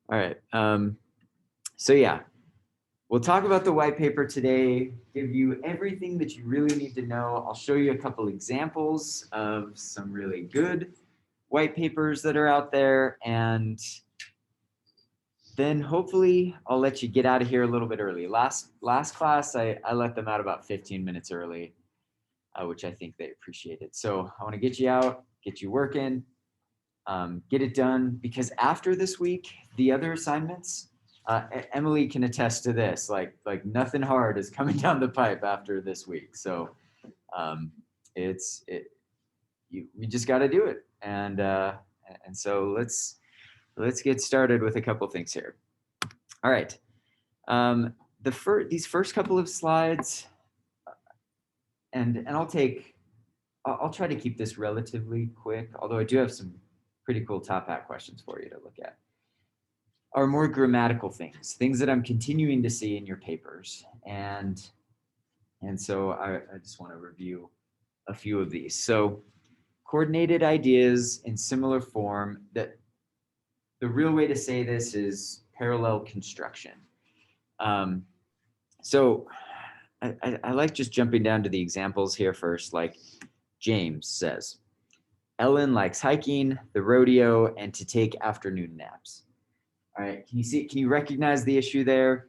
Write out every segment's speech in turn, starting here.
All right. So yeah, we'll talk about the white paper today, give you everything that you really need to know. I'll show you a couple examples of some really good white papers that are out there, and then hopefully I'll let you get out of here a little bit early. Last class, I let them out about 15 minutes early, which I think they appreciated. So I want to get you out, get you working, get it done, because after this week, the other assignments, Emily can attest to this, like nothing hard is coming down the pipe after this week. So we just got to do it. And so let's get started with a couple things here. All right. These first couple of slides, and I'll try to keep this relatively quick, although I do have some pretty cool top hat questions for you to look at, are more grammatical things that I'm continuing to see in your papers. And so I just want to review a few of these. So coordinated ideas in similar form, that the real way to say this is parallel construction. So I like just jumping down to the examples here first. Like James says, Ellen likes hiking, the rodeo, and to take afternoon naps. All right, can you recognize the issue there?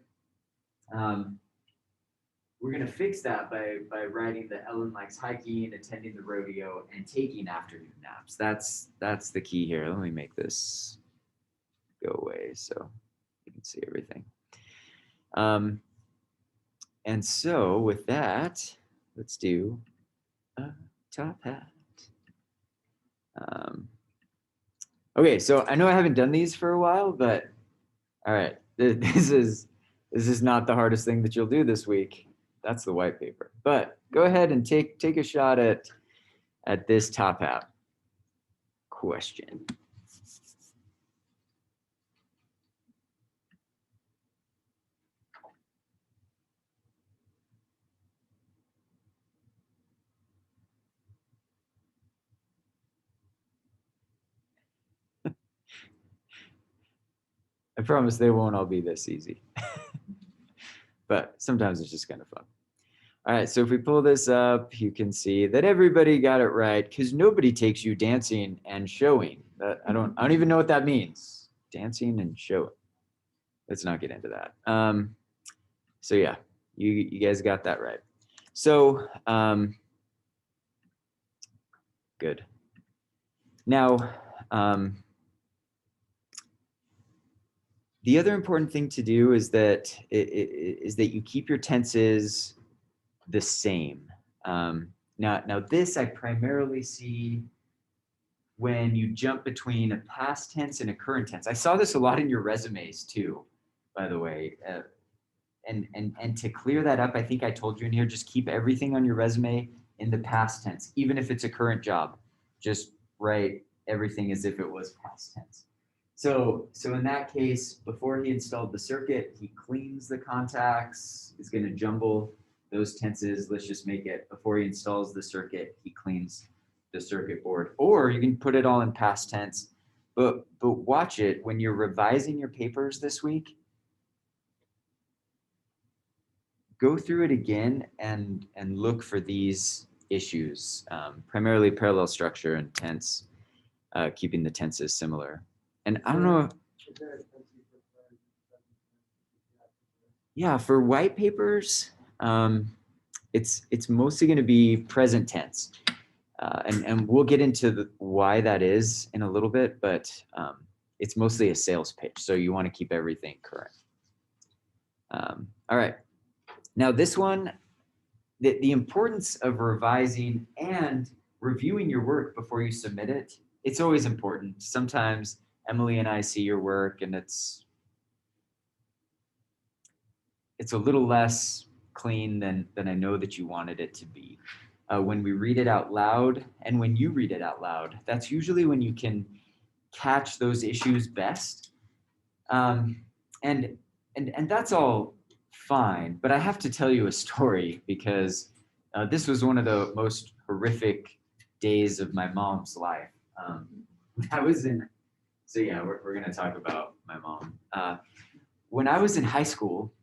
We're going to fix that by writing that Ellen likes hiking, attending the rodeo, and taking afternoon naps. That's the key here. Let me make this go away so you can see everything. And so with that, let's do a top hat. Okay, so I know I haven't done these for a while, but all right, this is not the hardest thing that you'll do this week. That's the white paper. But go ahead and take a shot at this top hat question. I promise they won't all be this easy. But sometimes it's just kind of fun. All right, so if we pull this up, you can see that everybody got it right, because nobody takes you dancing and showing. I don't even know what that means. Dancing and showing. Let's not get into that. So yeah, you guys got that right. So good. Now, the other important thing to do is that you keep your tenses the same. Now this I primarily see when you jump between a past tense and a current tense. I saw this a lot in your resumes too, by the way. And to clear that up, I think I told you in here, just keep everything on your resume in the past tense, even if it's a current job. Just write everything as if it was past tense. So in that case, before he installed the circuit, he cleans the contacts, is going to jumble those tenses. Let's just make it, before he installs the circuit, he cleans the circuit board. Or you can put it all in past tense. But watch it when you're revising your papers this week. Go through it again and look for these issues, primarily parallel structure and tense, keeping the tenses similar. And I don't know. Yeah, for white papers, it's mostly going to be present tense. And we'll get into why that is in a little bit, but it's mostly a sales pitch. So you want to keep everything current. All right. Now this one, the importance of revising and reviewing your work before you submit it, it's always important. Sometimes Emily and I see your work and it's a little less clean than I know that you wanted it to be. When we read it out loud and when you read it out loud, that's usually when you can catch those issues best. And that's all fine, but I have to tell you a story because this was one of the most horrific days of my mom's life. I was in So yeah, we're gonna talk about my mom. When I was in high school,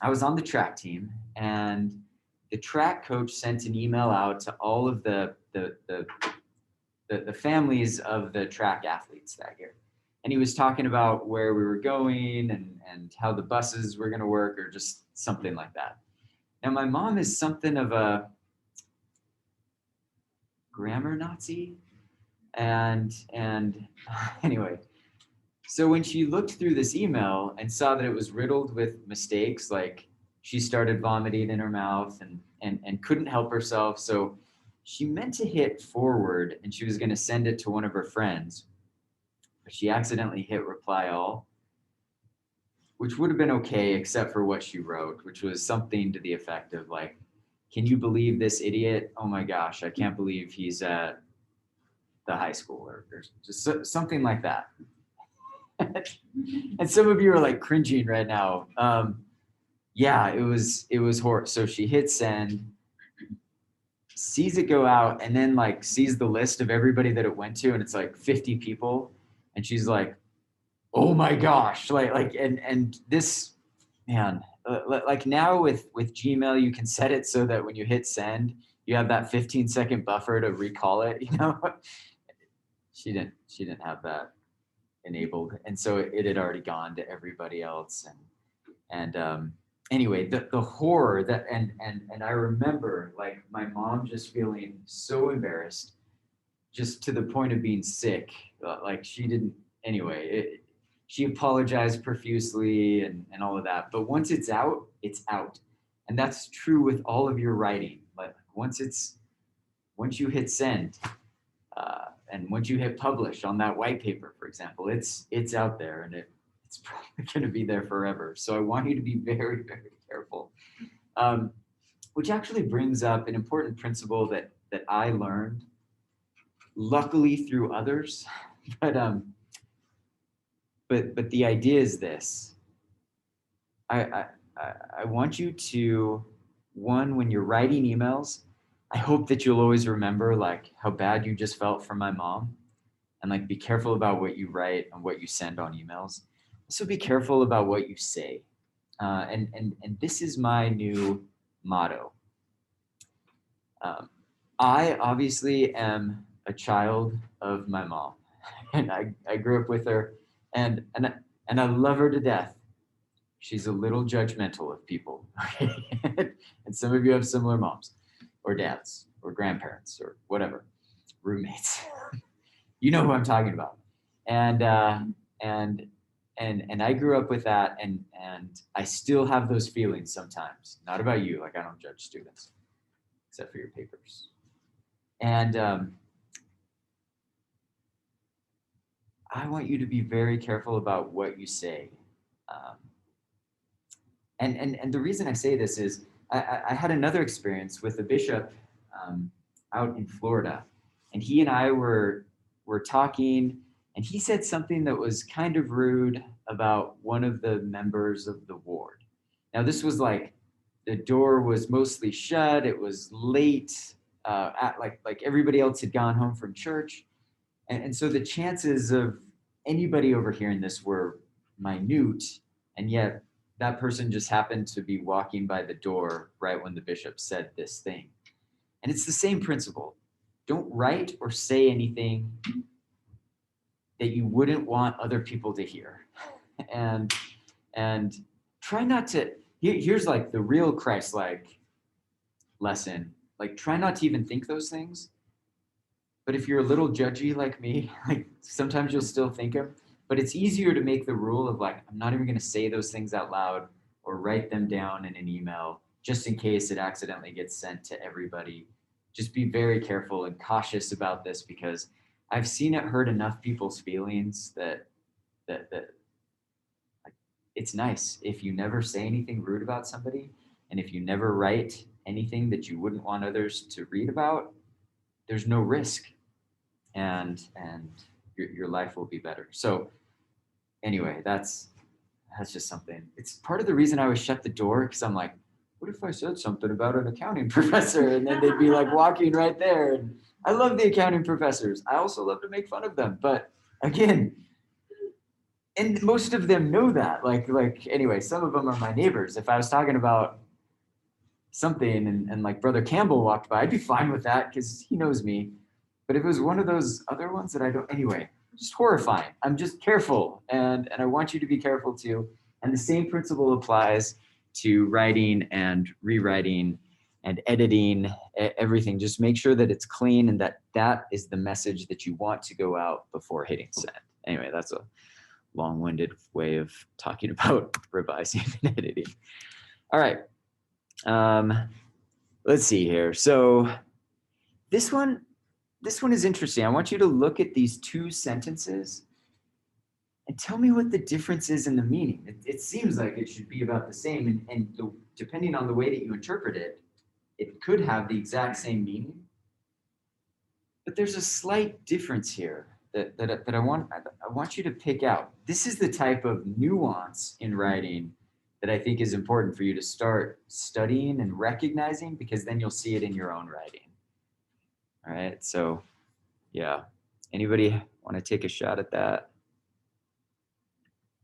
I was on the track team, and the track coach sent an email out to all of the families of the track athletes that year. And he was talking about where we were going and how the buses were going to work or just something like that. Now, my mom is something of a grammar Nazi. And anyway, so when she looked through this email and saw that it was riddled with mistakes, like she started vomiting in her mouth and couldn't help herself. So she meant to hit forward and she was going to send it to one of her friends, but she accidentally hit reply all, which would have been okay except for what she wrote, which was something to the effect of like, can you believe this idiot? Oh my gosh, I can't believe he's at the high school, or just something like that. And some of you are like cringing right now. Yeah, it was horrible. So she hit send, sees it go out, and then like sees the list of everybody that it went to, and it's like 50 people, and she's like, "Oh my gosh!" And this, man, like now with Gmail, you can set it so that when you hit send, you have that 15-second buffer to recall it. You know, she didn't have that enabled, and so it had already gone to everybody else. And anyway, the horror that and I remember like my mom just feeling so embarrassed, just to the point of being sick. Like she didn't anyway. She apologized profusely and all of that. But once it's out, it's out, and that's true with all of your writing. But once you hit send, and once you hit publish on that white paper, for example, it's out there, and it's probably going to be there forever. So I want you to be very, very careful. Which actually brings up an important principle that I learned, luckily through others, but but the idea is this: I I want you to, one, when you're writing emails, I hope that you'll always remember like how bad you just felt from my mom, and like be careful about what you write and what you send on emails. Also be careful about what you say. And this is my new motto. I obviously am a child of my mom, and I grew up with her, and I love her to death. She's a little judgmental of people, okay? And some of you have similar moms, or dads, or grandparents, or whatever, roommates. You know who I'm talking about. And and and I grew up with that, and I still have those feelings sometimes. Not about you, like I don't judge students, except for your papers. And I want you to be very careful about what you say. Um, and the reason I say this is I had another experience with a bishop out in Florida, and he and I were talking, and he said something that was kind of rude about one of the members of the ward. Now this was like the door was mostly shut. It was late. Like everybody else had gone home from church, and so the chances of anybody overhearing this were minute, and yet that person just happened to be walking by the door right when the bishop said this thing. And it's the same principle. Don't write or say anything that you wouldn't want other people to hear. And and try not to, here's like the real Christ-like lesson. Like try not to even think those things. But if you're a little judgy like me, like sometimes you'll still think them. But it's easier to make the rule of like, I'm not even going to say those things out loud or write them down in an email just in case it accidentally gets sent to everybody. Just be very careful and cautious about this, because I've seen it hurt enough people's feelings that like, it's nice if you never say anything rude about somebody, and if you never write anything that you wouldn't want others to read about, there's no risk, and your life will be better. So anyway, that's just something. It's part of the reason I always shut the door, because I'm like, what if I said something about an accounting professor, and then they'd be like walking right there. And I love the accounting professors. I also love to make fun of them, but again, And most of them know that. Anyway, some of them are my neighbors. If I was talking about something and like Brother Campbell walked by, I'd be fine with that because he knows me. But if it was one of those other ones that I don't, anyway, just horrifying. I'm just careful, and I want you to be careful too. And the same principle applies to writing and rewriting and editing, everything. Just make sure that it's clean and that is the message that you want to go out before hitting send. Anyway, that's a long-winded way of talking about revising and editing. All right. Let's see here. So this one is interesting. I want you to look at these two sentences and tell me what the difference is in the meaning. It seems like it should be about the same, and depending on the way that you interpret it, it could have the exact same meaning. But there's a slight difference here that I want you to pick out. This is the type of nuance in writing that I think is important for you to start studying and recognizing, because then you'll see it in your own writing. All right, so yeah. Anybody want to take a shot at that?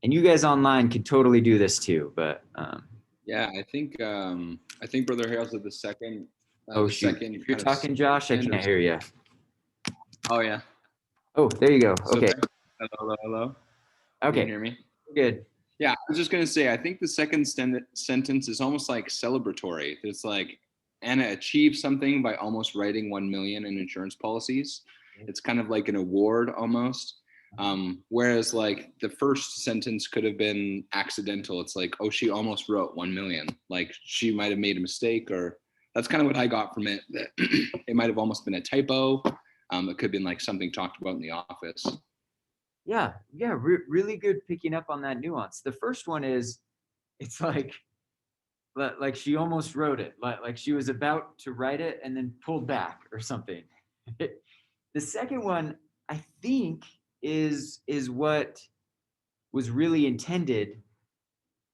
And you guys online can totally do this too, but yeah, I think Brother Harold said the second. Oh shoot! If you're talking, Josh, I can't hear you. Oh yeah. Oh, there you go. Okay. Hello. Okay. Can you hear me? Good. Yeah, I was just gonna say, I think the second sentence is almost like celebratory. It's like Anna achieved something by almost writing 1 million in insurance policies. It's kind of like an award almost. Whereas like the first sentence could have been accidental. It's like, oh, she almost wrote 1 million. Like she might have made a mistake, or that's kind of what I got from it. That it might have almost been a typo. It could have been like something talked about in the office. Yeah, really good picking up on that nuance. The first one is, it's like she almost wrote it, like she was about to write it and then pulled back or something. The second one, I think, is what was really intended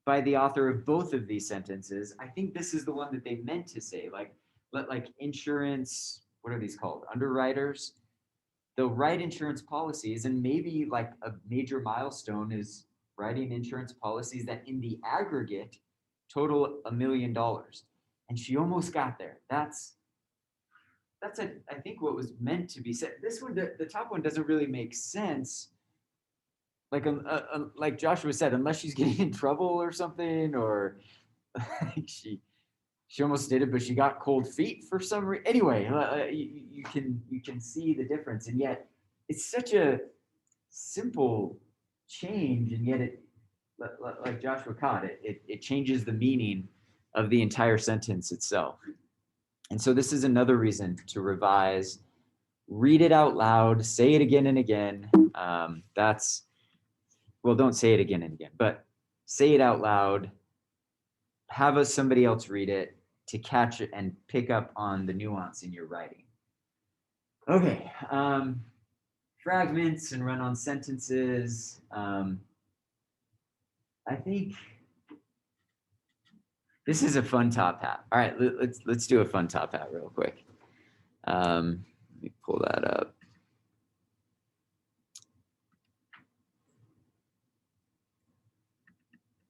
by the author of both of these sentences. I think this is the one that they meant to say, like insurance, what are these called? Underwriters. They'll write insurance policies, and maybe like a major milestone is writing insurance policies that in the aggregate total $1 million. And she almost got there. That's I think what was meant to be said. This one, the top one, doesn't really make sense. Like Joshua said, unless she's getting in trouble or something, or she almost did it, but she got cold feet for some reason. Anyway, you can see the difference, and yet it's such a simple change, and yet it, like Joshua caught it changes the meaning of the entire sentence itself. And so this is another reason to revise. Read it out loud, say it again and again. Don't say it again and again, but say it out loud. Have somebody else read it to catch it and pick up on the nuance in your writing. Okay, fragments and run-on sentences. I think this is a fun top hat. All right, let's do a fun top hat real quick. Let me pull that up.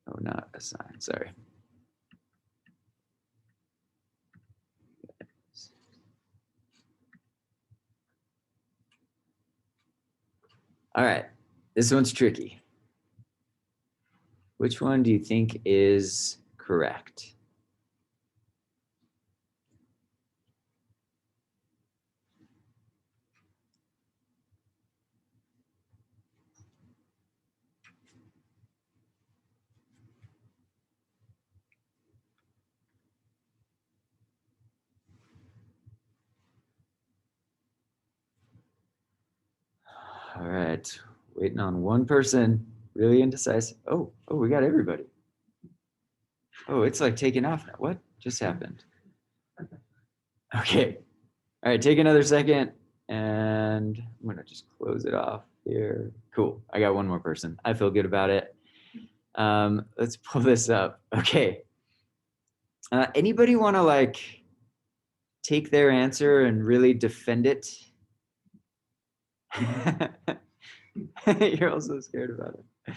Oh, not assign, sorry. All right, this one's tricky. Which one do you think is correct? All right, waiting on one person, really indecisive. Oh, we got everybody. Oh, it's like taking off now. What just happened? Okay. All right, take another second, and I'm gonna just close it off here. Cool, I got one more person. I feel good about it. Let's pull this up. Okay. Anybody want to like take their answer and really defend it? You're also scared about it.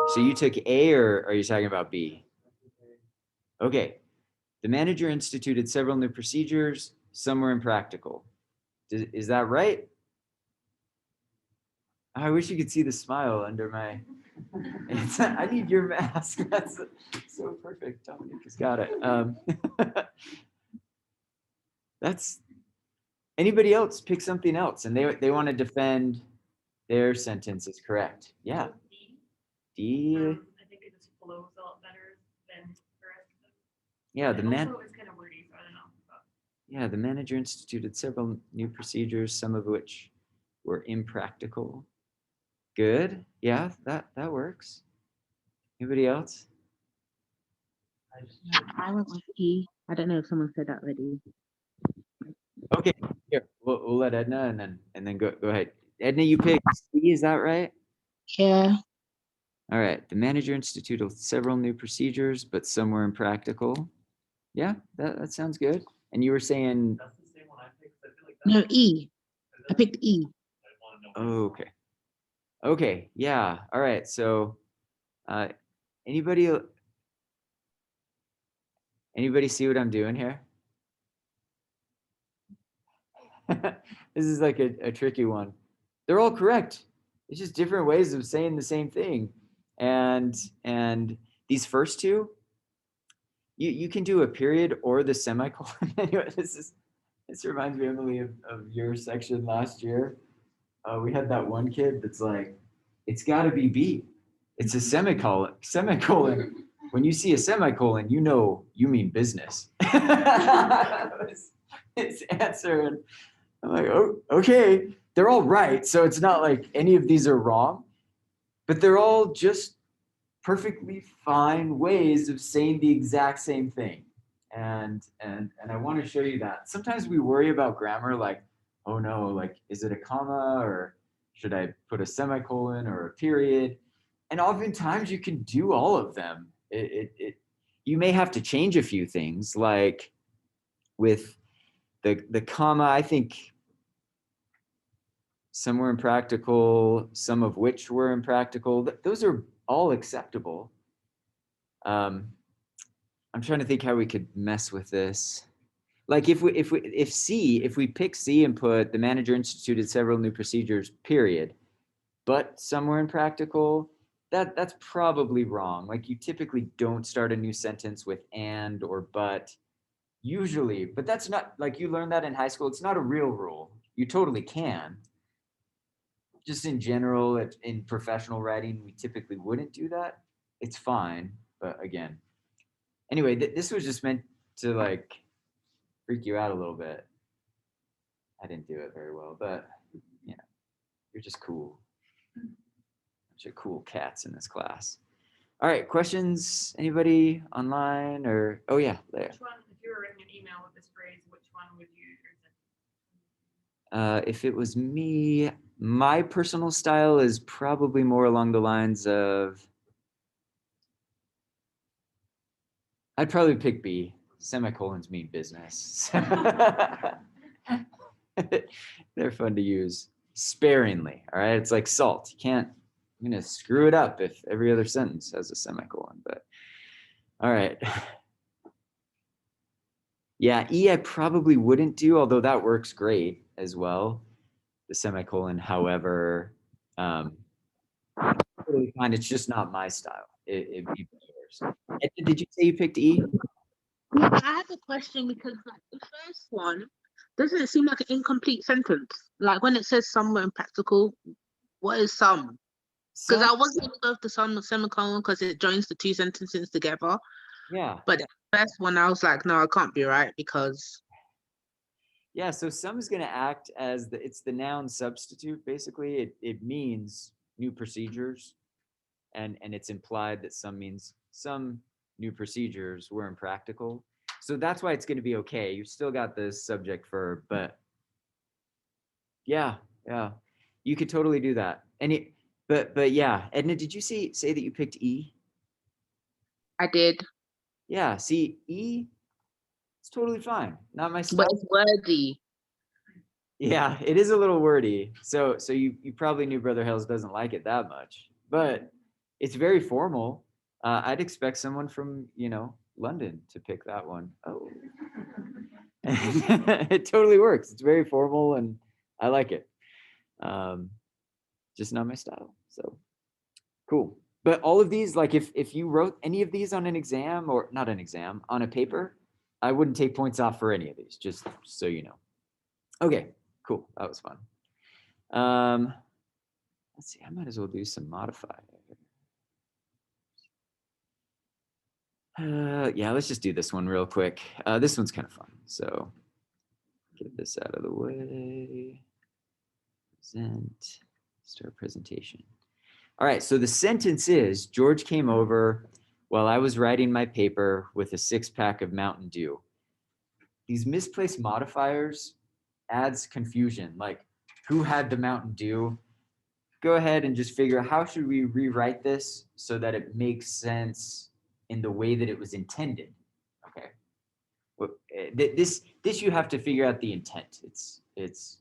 So you took A, or are you talking about B? Okay. The manager instituted several new procedures. Some were impractical. Is that right? I wish you could see the smile under my. I need your mask. That's so perfect. Dominique has got it. That's anybody else pick something else, and they want to defend their sentence is correct. Yeah. D. I think it just flows a lot better than the rest of them. Yeah, the man. Also, it's kind of wordy, so I don't know. But Yeah, the manager instituted several new procedures, some of which were impractical. Good. Yeah, that works. Anybody else? I went with E. I don't know if someone said that already. Okay, here we'll let Edna and then go ahead. Edna, you picked C, is that right? Yeah. All right. The manager instituted several new procedures, but some were impractical. Yeah, that sounds good. And you were saying, That's the same one I picked. I feel like No, E. I picked E. I want to know. okay. Okay, yeah. All right. So anybody see what I'm doing here? This is like a tricky one. They're all correct. It's just different ways of saying the same thing. And these first two, you can do a period or the semicolon. Anyway, this reminds me, Emily, of your section last year. We had that one kid that's like, it's got to be B. It's a semicolon. When you see a semicolon, you know you mean business. His answer, and I'm like, oh, okay. They're all right, so it's not like any of these are wrong, but they're all just perfectly fine ways of saying the exact same thing. And I want to show you that. Sometimes we worry about grammar, like, oh no, like, is it a comma, or should I put a semicolon or a period? And oftentimes you can do all of them. You may have to change a few things, like with the comma. I think some were impractical, some of which were impractical. Those are all acceptable. I'm trying to think how we could mess with this. Like if we pick C and put the manager instituted several new procedures, period, but some were impractical, that's probably wrong. Like you typically don't start a new sentence with and or but, usually, but that's not, like, you learned that in high school. It's not a real rule. You totally can. Just in general, in professional writing, we typically wouldn't do that. It's fine, but again. Anyway, this was just meant to like freak you out a little bit. I didn't do it very well, but yeah, you're just cool. Bunch of cool cats in this class. All right, questions? Anybody online or, oh yeah, there. which one, if you were writing an email with this phrase, which one would you use? If it was me, my personal style is probably more along the lines of, I'd probably pick B. Semicolons mean business. They're fun to use sparingly. All right. It's like salt. I'm going to screw it up if every other sentence has a semicolon, but all right. Yeah. E, I probably wouldn't do, although that works great as well. The semicolon, however, totally fine. It's just not my style. It'd be yours. Did you say you picked E? Yeah, I have a question because like the first one doesn't it seem like an incomplete sentence? Like when it says some were impractical, what is some? Because I wasn't gonna go with the some or semicolon because it joins the two sentences together. Yeah. But the first one I was like, no, it can't be right because Yeah, so some is going to act as it's the noun substitute. Basically, it means new procedures, and it's implied that some means some new procedures were impractical. So that's why it's going to be okay. You've still got the subject verb, but yeah, you could totally do that. And but yeah, Edna, did you say that you picked E? I did. Yeah, see, E, it's totally fine. Not my But style. it's wordy. Yeah, it is a little wordy. So you probably knew Brother Hells doesn't like it that much. But it's very formal. I'd expect someone from, London to pick that one. Oh. It totally works. It's very formal and I like it. Just not my style. So cool. But all of these, like if you wrote any of these on an exam, or not an exam, on a paper, I wouldn't take points off for any of these, just so you know. Okay, cool. That was fun. Let's see, I might as well do some modifiers. Yeah, let's just do this one real quick. This one's kind of fun. So get this out of the way. Present, start presentation. All right, so the sentence is, George came over while I was writing my paper with a 6-pack of Mountain Dew. These misplaced modifiers adds confusion, like who had the Mountain Dew? Go ahead and just figure out how should we rewrite this so that it makes sense in the way that it was intended. Okay. Well, this you have to figure out the intent. It's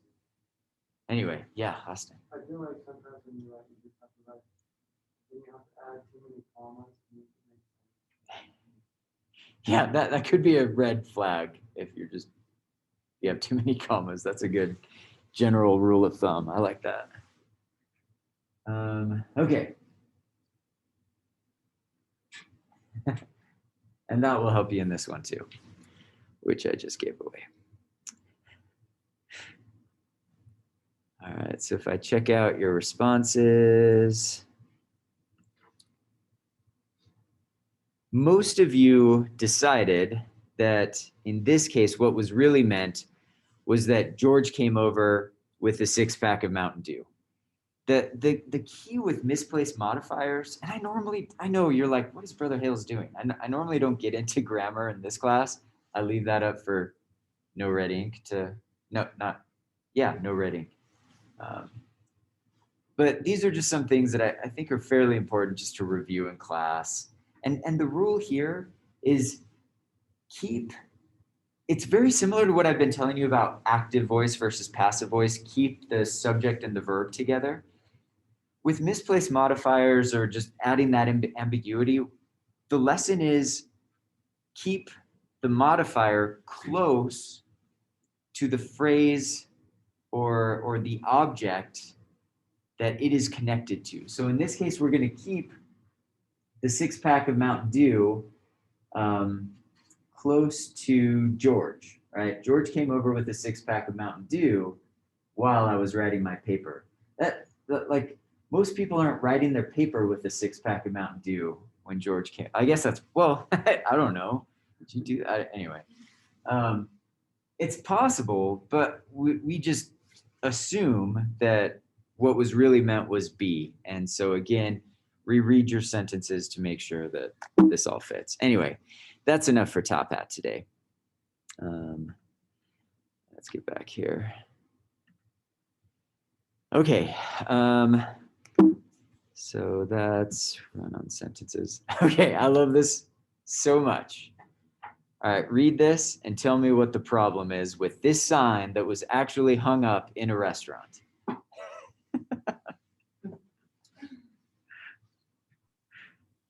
anyway, yeah, Austin. I feel like sometimes when you write, you just have to write, then you have to add too many commas to make it make sense. Yeah, that could be a red flag if you have too many commas. That's a good general rule of thumb. I like that. Okay. And that will help you in this one too, which I just gave away. All right, so if I check out your responses, most of you decided that in this case, what was really meant was that George came over with a 6-pack of Mountain Dew. The key with misplaced modifiers, and I know you're like, what is Brother Hales doing? I normally don't get into grammar in this class. I leave that up for No Red Ink No Red Ink. But these are just some things that I think are fairly important just to review in class. And the rule here is it's very similar to what I've been telling you about active voice versus passive voice. Keep the subject and the verb together. With misplaced modifiers or just adding that ambiguity, the lesson is keep the modifier close to the phrase or the object that it is connected to. So in this case, we're going to keep the 6-pack of Mountain Dew close to George, right? George came over with a 6-pack of Mountain Dew while I was writing my paper. Like most people aren't writing their paper with a 6-pack of Mountain Dew when George came. I guess that's, well, I don't know. Did you do that? Anyway, it's possible, but we just assume that what was really meant was B. And so again, reread your sentences to make sure that this all fits. Anyway, that's enough for Top Hat today. Let's get back here. Okay. So that's run-on sentences. Okay, I love this so much. All right, read this and tell me what the problem is with this sign that was actually hung up in a restaurant.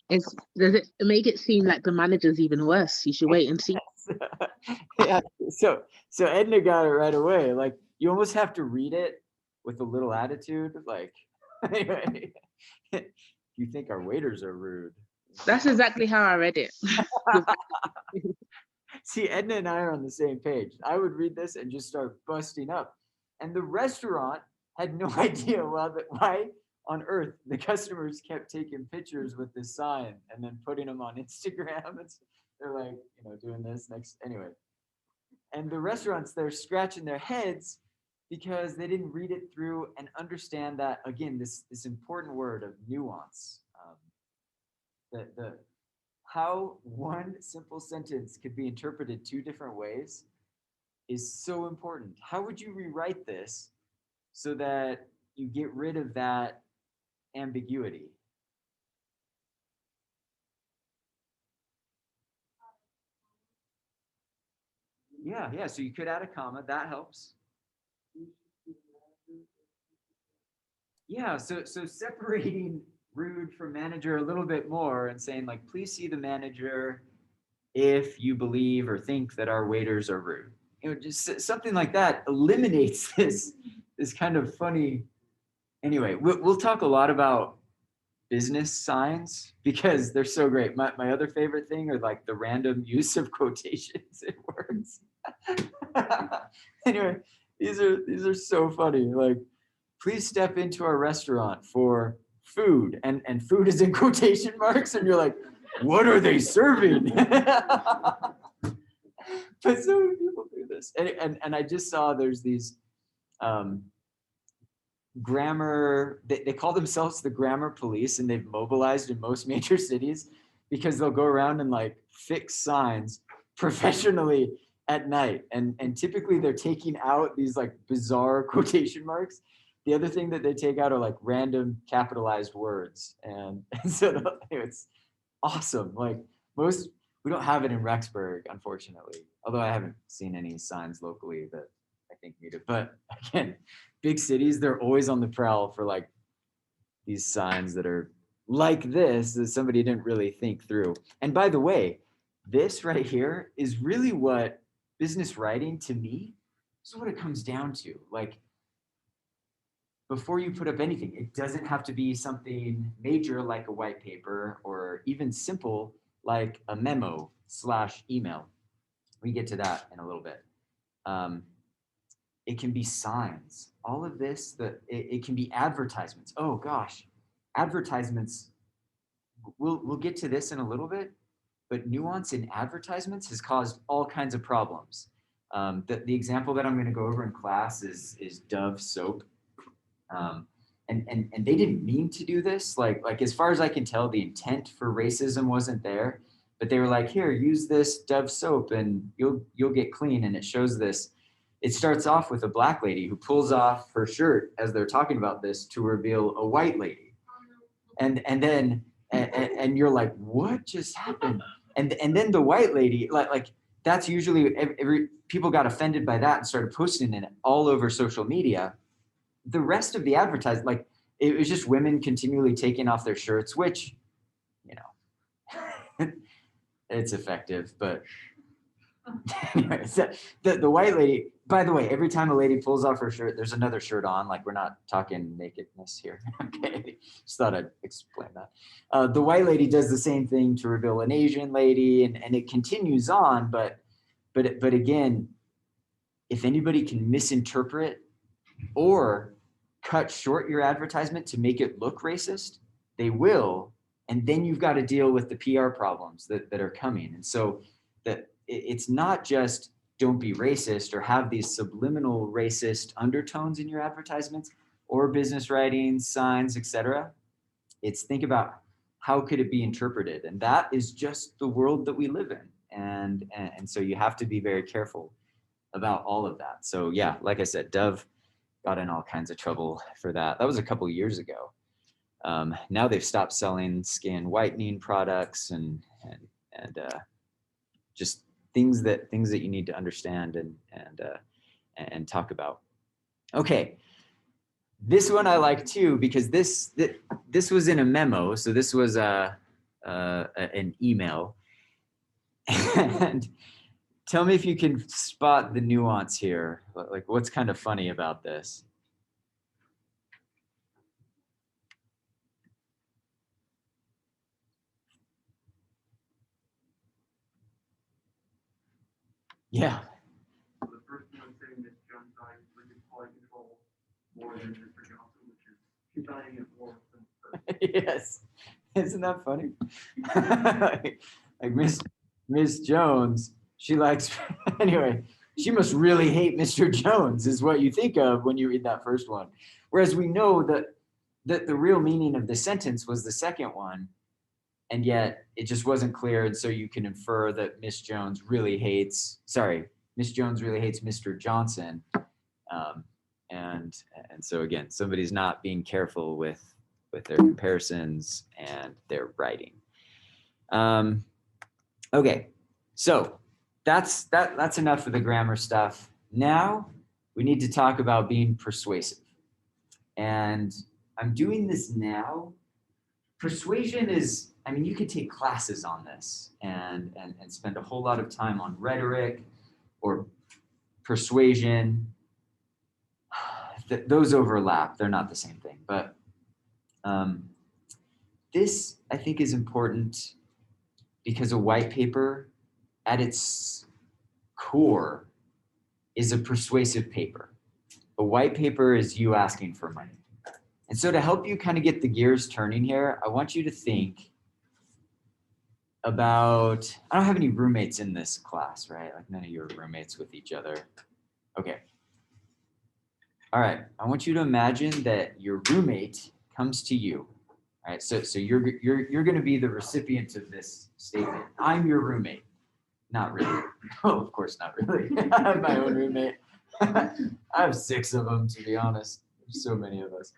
Does it make it seem like the manager's even worse? You should wait and see. Yeah, so Edna got it right away. Like, you almost have to read it with a little attitude. Like, anyway, you think our waiters are rude. That's exactly how I read it. See, Edna and I are on the same page. I would read this and just start busting up. And the restaurant had no idea why on earth the customers kept taking pictures with this sign and then putting them on Instagram. They're like, doing this next. Anyway. And the restaurants, they're scratching their heads because they didn't read it through and understand that, again, this important word of nuance. How one simple sentence could be interpreted 2 different ways is so important. How would you rewrite this so that you get rid of that ambiguity? Yeah, so you could add a comma, that helps. Yeah, so separating rude from manager a little bit more and saying like, please see the manager if you believe or think that our waiters are rude. You know, just something like that eliminates this kind of funny. Anyway, we'll talk a lot about business signs because they're so great. My other favorite thing are like the random use of quotations in words. Anyway, these are so funny. Like, please step into our restaurant for food, and food is in quotation marks, and you're like, what are they serving? But so many people do this, and I just saw there's these grammar, they call themselves the grammar police, and they've mobilized in most major cities because they'll go around and like fix signs professionally at night, and typically they're taking out these like bizarre quotation marks. The other thing that they take out are like random capitalized words, and so it's awesome. Like we don't have it in Rexburg, unfortunately, although I haven't seen any signs locally that I think need it. But again, big cities, they're always on the prowl for like these signs that are like this that somebody didn't really think through. And by the way, this right here is really what business writing, to me, is what it comes down to. Like, before you put up anything, it doesn't have to be something major like a white paper, or even simple like a memo / email. We get to that in a little bit. It can be signs. All of this, it can be advertisements. Oh gosh, advertisements. We'll get to this in a little bit, but nuance in advertisements has caused all kinds of problems. The example that I'm going to go over in class is Dove soap. And they didn't mean to do this. Like as far as I can tell, the intent for racism wasn't there, but they were like, here, use this Dove soap and you'll get clean. And it shows this. It starts off with a black lady who pulls off her shirt as they're talking about this to reveal a white lady. And then you're like, what just happened? And then the white lady, like that's usually every people got offended by that and started posting it all over social media. The rest of the advertising, like it was just women continually taking off their shirts, which, you know, it's effective, but anyway, so the white lady, by the way, every time a lady pulls off her shirt, there's another shirt on. Like, we're not talking nakedness here. Okay, just thought I'd explain that. The white lady does the same thing to reveal an Asian lady, and it continues on. But again, if anybody can misinterpret or cut short your advertisement to make it look racist, they will. And then you've got to deal with the PR problems that are coming. And so that it's not just don't be racist or have these subliminal racist undertones in your advertisements or business writing, signs, etc. It's think about how could it be interpreted? And that is just the world that we live in. And so you have to be very careful about all of that. So yeah, like I said, Dove got in all kinds of trouble for that. That was a couple of years ago. Now they've stopped selling skin whitening products and just things that you need to understand and talk about. Okay, this one I like too because this was in a memo, so this was an email. And tell me if you can spot the nuance here. Like, what's kind of funny about this? Yeah. The first one saying that John Stein was in quality control more than Mr. Johnson, which is she's dying it more than the first. Yes. Isn't that funny? Like Miss Jones, she likes, anyway, she must really hate Mr. Jones is what you think of when you read that first one. Whereas we know that the real meaning of the sentence was the second one, and yet it just wasn't clear. And so you can infer that Miss Jones really hates Mr. Johnson. And so again, somebody's not being careful with their comparisons and their writing. Okay, so that's enough of the grammar stuff. Now we need to talk about being persuasive. And I'm doing this now persuasion is, I mean, you could take classes on this and spend a whole lot of time on rhetoric or persuasion. Those overlap. They're not the same thing. But this, I think, is important because a white paper at its core is a persuasive paper. A white paper is you asking for money. And so to help you kind of get the gears turning here, I want you to think about, I don't have any roommates in this class, right? Like none of you are roommates with each other. Okay. All right. I want you to imagine that your roommate comes to you. All right. So you're going to be the recipient of this statement. I'm your roommate. Not really. Oh, of course not really. I have my own roommate. I have 6 of them, to be honest. There's so many of us.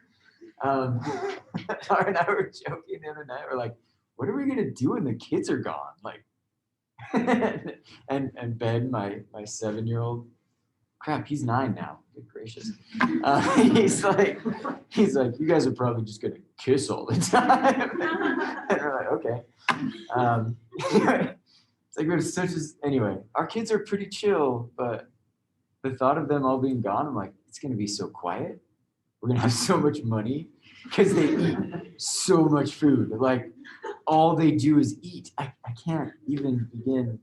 Tara and I were joking the other night. We're like, what are we going to do when the kids are gone? Like, and Ben, my 7-year-old, crap, he's 9 now. Good gracious. He's like, you guys are probably just going to kiss all the time. And we're like, okay. It's like there's such as, anyway, our kids are pretty chill, but the thought of them all being gone, I'm like, it's going to be so quiet. We're going to have so much money because they eat so much food. Like, all they do is eat. I can't even begin.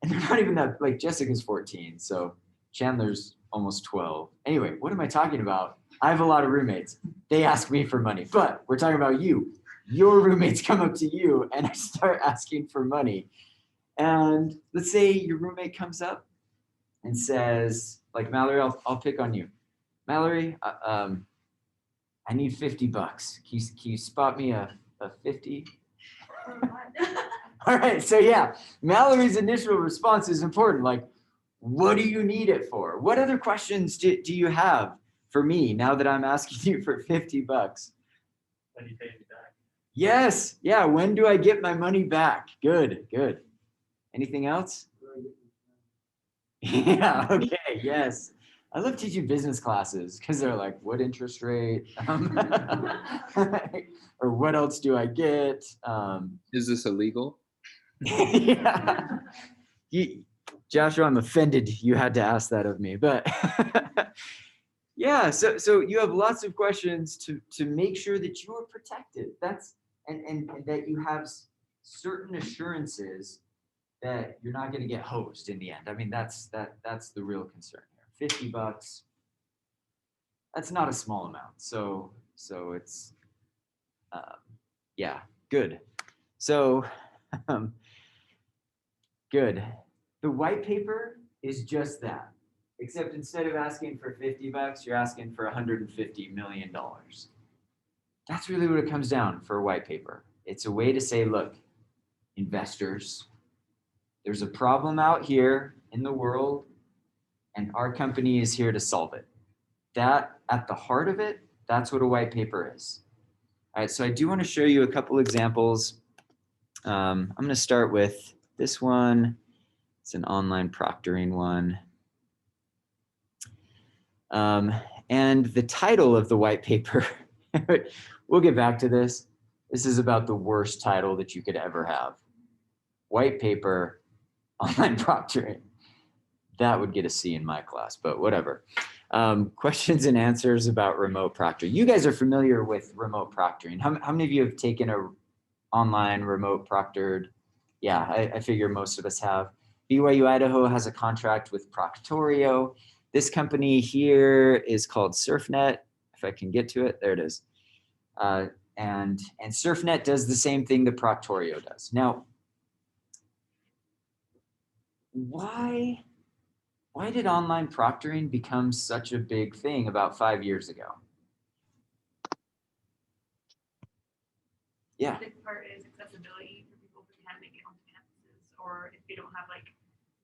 And they're not even that, like, Jessica's 14, so Chandler's almost 12. Anyway, what am I talking about? I have a lot of roommates. They ask me for money, but we're talking about you. Your roommates come up to you and start asking for money. And let's say your roommate comes up and says, like, Mallory, I'll pick on you. Mallory, I need $50. Can you spot me a 50? All right, so yeah, Mallory's initial response is important. Like, what do you need it for? What other questions do you have for me now that I'm asking you for $50? When you pay me back. Yes, yeah, when do I get my money back? Good. Anything else? Yeah, okay, yes. I love teaching business classes because they're like, what interest rate? Or what else do I get? Is this illegal? Yeah. Joshua, I'm offended you had to ask that of me, but yeah, so you have lots of questions to make sure that you are protected. That's and that you have certain assurances that you're not going to get hosed in the end. I mean, that's the real concern here. $50, that's not a small amount. So it's, yeah, good. So, good. The white paper is just that, except instead of asking for $50, you're asking for $150 million. That's really what it comes down for a white paper. It's a way to say, look, investors, there's a problem out here in the world, and our company is here to solve it. That, at the heart of it, that's what a white paper is. All right, so I do want to show you a couple examples. I'm going to start with this one. It's an online proctoring one. And the title of the white paper, we'll get back to this. This is about the worst title that you could ever have. White paper, online proctoring. That would get a C in my class, but whatever. Questions and answers about remote proctoring. You guys are familiar with remote proctoring. How many of you have taken a online remote proctored? Yeah, I figure most of us have. BYU Idaho has a contract with Proctorio. This company here is called SurfNet. If I can get to it, there it is. And SurfNet does the same thing that Proctorio does. Now, why did online proctoring become such a big thing about 5 years ago? Yeah. The big part is accessibility for people who can't make it onto campuses, or if they don't have like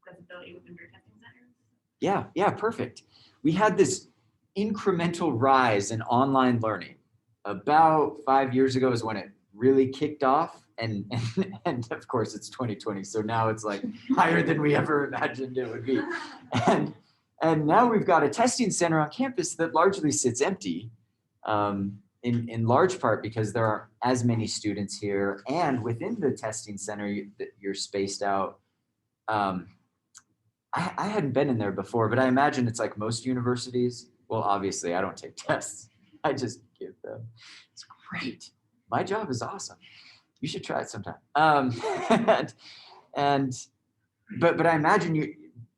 accessibility within their testing centers. Yeah, perfect. We had this incremental rise in online learning. About 5 years ago is when it really kicked off. And of course it's 2020. So now it's like higher than we ever imagined it would be. And now we've got a testing center on campus that largely sits empty. in large part because there aren't as many students here, and within the testing center, you're spaced out. I hadn't been in there before, but I imagine it's like most universities. Well, obviously, I don't take tests. I just give them. It's great. My job is awesome. You should try it sometime. But I imagine you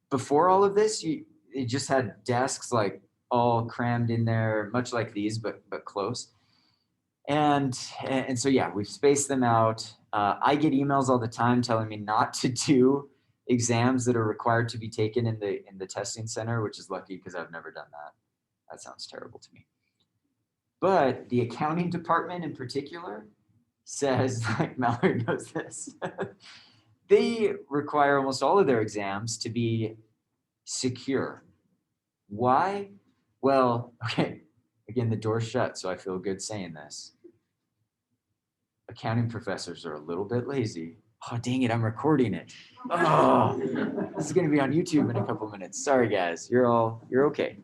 before all of this, you just had desks like all crammed in there, much like these, but close. And so yeah, we've spaced them out. I get emails all the time telling me not to do exams that are required to be taken in the testing center, which is lucky because I've never done that. That sounds terrible to me. But the accounting department in particular says, like Mallory knows this, they require almost all of their exams to be secure. Why? Well, okay, again, the door's shut, so I feel good saying this. Accounting professors are a little bit lazy. Oh, dang it, I'm recording it. Oh, this is gonna be on YouTube in a couple minutes. Sorry, guys, you're okay.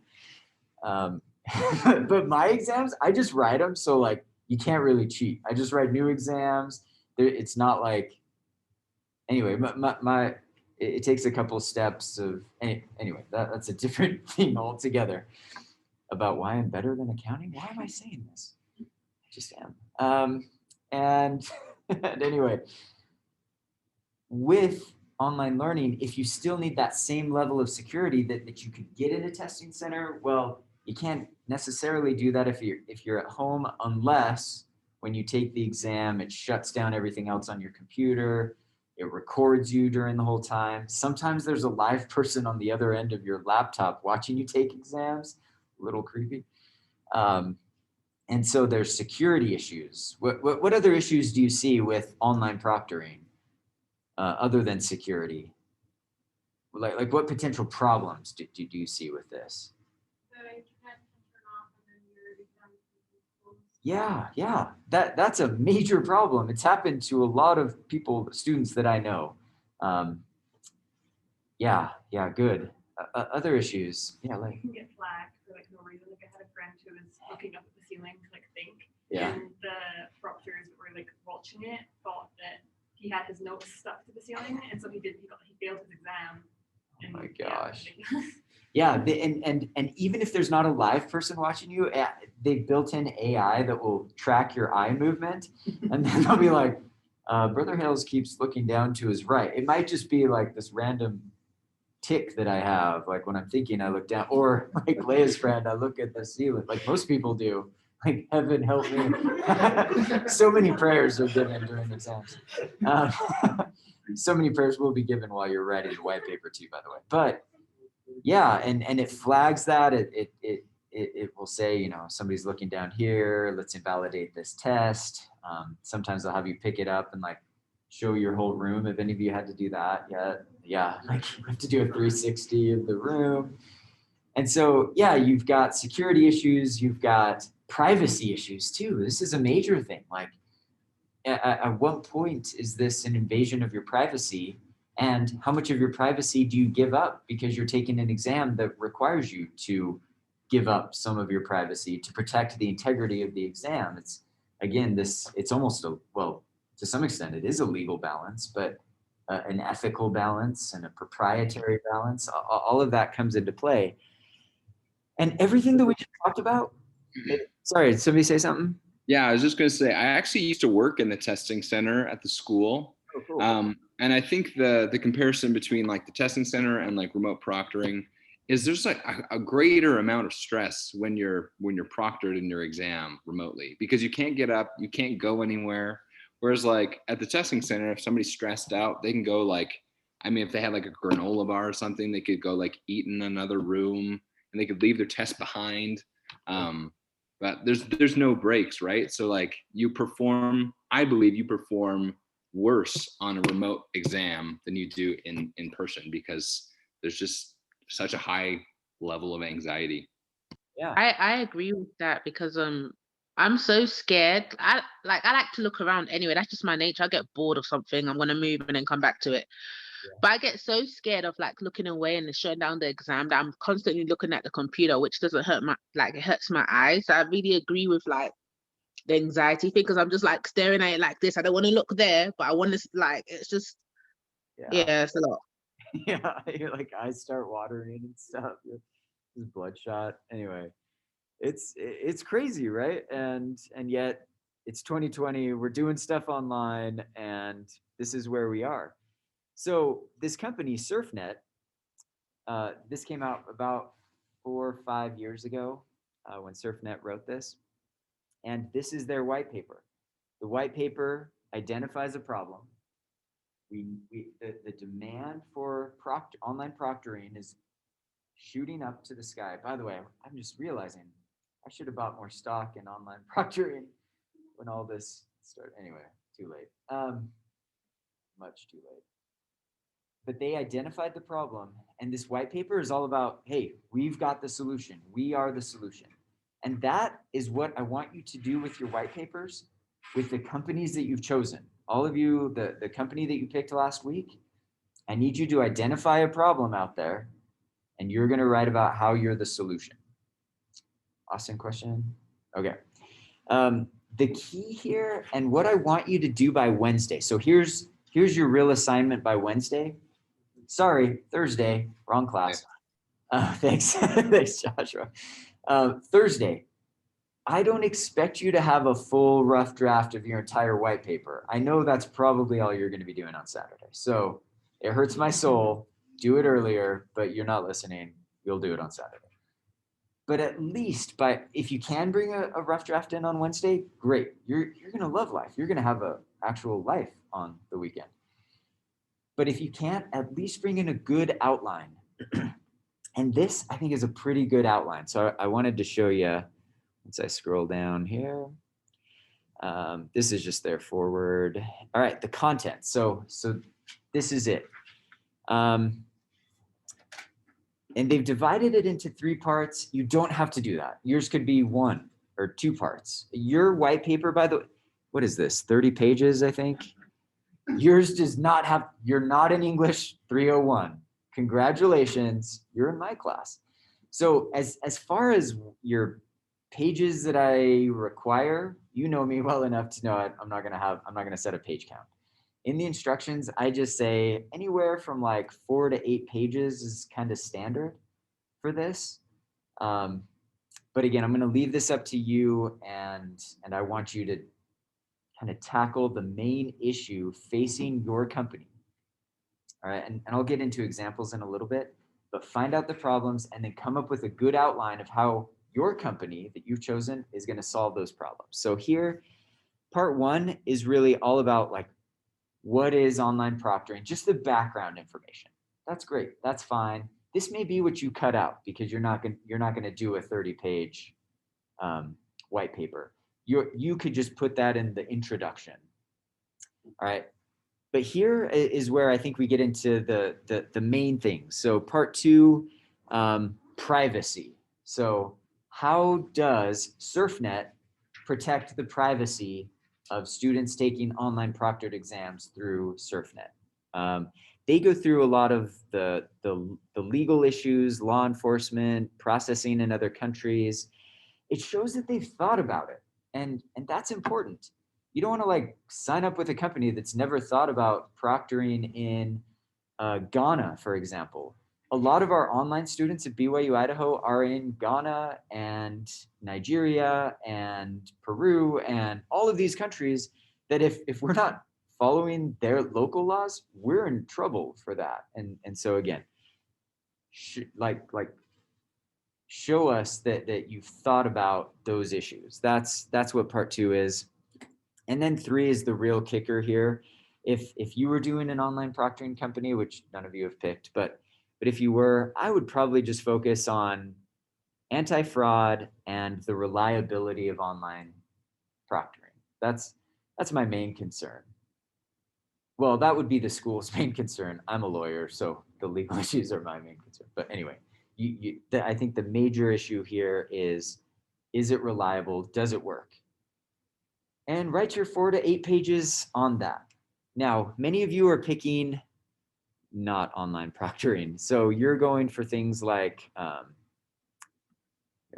But my exams, I just write them, so like you can't really cheat. I just write new exams. It's not like, anyway, it takes a couple of steps of, anyway, that's a different thing altogether about why I'm better than accounting. Why am I saying this? I just am. And anyway, with online learning, if you still need that same level of security that you could get in a testing center, well, you can't necessarily do that if you're at home, unless when you take the exam, it shuts down everything else on your computer. It records you during the whole time. Sometimes there's a live person on the other end of your laptop watching you take exams. A little creepy. And so there's security issues. What other issues do you see with online proctoring other than security? Like what potential problems do you see with this? Yeah, that's a major problem. It's happened to a lot of people, students that I know. Yeah, good. Other issues, yeah, like. You can get flagged for like no reason. Like I had a friend who was looking up at the ceiling to like think, Yeah. and the proctors that were like watching it thought that he had his notes stuck to the ceiling, and so he failed his exam. Oh And, my yeah, gosh. ridiculous. Yeah, and even if there's not a live person watching you, they've built in AI that will track your eye movement, and then they'll be like, Brother Hales keeps looking down to his right. It might just be like this random tick that I have, like when I'm thinking I look down, or like Leia's friend, I look at the ceiling, like most people do. Like, heaven help me. So many prayers are given during exams. So many prayers will be given while you're writing the white paper too, by the way. But yeah, and it flags that. It will say, you know, somebody's looking down here. Let's invalidate this test. Sometimes they'll have you pick it up and like show your whole room. If any of you had to do that yet, yeah, like you have to do a 360 of the room. And so, yeah, you've got security issues. You've got privacy issues too. This is a major thing. Like, at what point is this an invasion of your privacy? And how much of your privacy do you give up because you're taking an exam that requires you to give up some of your privacy to protect the integrity of the exam? It's, again, it's almost well, to some extent, it is a legal balance, but an ethical balance and a proprietary balance. All of that comes into play. And everything that we just talked about, sorry, did somebody say something? Yeah, I was just going to say, I actually used to work in the testing center at the school. Oh, cool. And I think the comparison between like the testing center and like remote proctoring is there's like a greater amount of stress when you're proctored in your exam remotely, because you can't get up, you can't go anywhere. Whereas like at the testing center, if somebody's stressed out, they can go like, I mean, if they had like a granola bar or something, they could go like eat in another room and they could leave their test behind. But there's no breaks, right? So like I believe you perform worse on a remote exam than you do in person, because there's just such a high level of anxiety. Yeah. I agree with that because I'm so scared. I like to look around anyway. That's just my nature. I get bored of something, I'm gonna move and then come back to it. Yeah. But I get so scared of like looking away and shutting down the exam that I'm constantly looking at the computer, which doesn't hurt it hurts my eyes. So I really agree with like the anxiety thing, because I'm just like staring at it like this. I don't want to look there, but I want to like, it's just, yeah, it's a lot. Yeah, you're like eyes start watering and stuff. You're just bloodshot. Anyway, it's crazy, right? And yet it's 2020. We're doing stuff online, and this is where we are. So this company, SurfNet, this came out about 4 or 5 years ago when SurfNet wrote this, and this is their white paper. The white paper identifies a problem. The demand for online proctoring is shooting up to the sky. By the way, I'm just realizing I should have bought more stock in online proctoring when all this started. Anyway, too late. Much too late. But they identified the problem, and this white paper is all about, hey, we've got the solution. We are the solution. And that is what I want you to do with your white papers, with the companies that you've chosen. All of you, the company that you picked last week, I need you to identify a problem out there, and you're going to write about how you're the solution. Austin, question? Okay. The key here, and what I want you to do by Wednesday. So here's your real assignment by Wednesday. Sorry, Thursday, wrong class. Thanks, thanks, Joshua. Thursday, I don't expect you to have a full rough draft of your entire white paper. I know that's probably all you're going to be doing on Saturday. So it hurts my soul. Do it earlier, but you're not listening. You'll do it on Saturday. But at least if you can bring a rough draft in on Wednesday, great. You're going to love life. You're going to have an actual life on the weekend. But if you can't, at least bring in a good outline. And this, I think, is a pretty good outline. So I wanted to show you, once I scroll down here. This is just their forward. All right, the content. So this is it. And they've divided it into 3 parts. You don't have to do that. Yours could be 1 or 2 parts. Your white paper, by the way, what is this? 30 pages, I think. Yours does not have, you're not in English 301. Congratulations, you're in my class. So as far as your pages that I require, you know me well enough to know I'm not gonna set a page count. In the instructions, I just say anywhere from like 4 to 8 pages is kind of standard for this. But again, I'm gonna leave this up to you, and I want you to kind of tackle the main issue facing your company. All right, and I'll get into examples in a little bit, but find out the problems and then come up with a good outline of how your company that you've chosen is going to solve those problems. So here, part 1 is really all about like, what is online proctoring? Just the background information. That's great. That's fine. This may be what you cut out because you're not going to do a 30-page white paper. You could just put that in the introduction. All right. But here is where I think we get into the main things. So part 2, privacy. So how does SurfNet protect the privacy of students taking online proctored exams through SurfNet? They go through a lot of the legal issues, law enforcement, processing in other countries. It shows that they've thought about it. And that's important. You don't want to like sign up with a company that's never thought about proctoring in Ghana, for example. A lot of our online students at BYU Idaho are in Ghana and Nigeria and Peru and all of these countries that if we're not following their local laws, we're in trouble for that. And so again, show us that you've thought about those issues. That's what part 2 is. And then 3 is the real kicker here. If you were doing an online proctoring company, which none of you have picked, but if you were, I would probably just focus on anti-fraud and the reliability of online proctoring. That's my main concern. Well, that would be the school's main concern. I'm a lawyer, so the legal issues are my main concern. But anyway, I think the major issue here is it reliable? Does it work? And write your 4 to 8 pages on that. Now, many of you are picking not online proctoring. So you're going for things like, here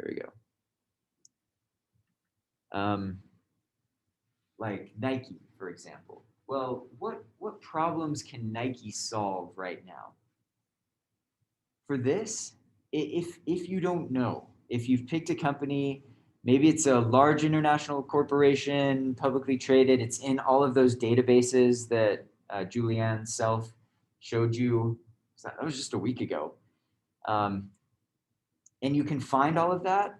we go. like Nike, for example. Well, what problems can Nike solve right now? For this, if you don't know, if you've picked a company, maybe it's a large international corporation, publicly traded, it's in all of those databases that Julianne Self showed you. That was just a week ago. And you can find all of that.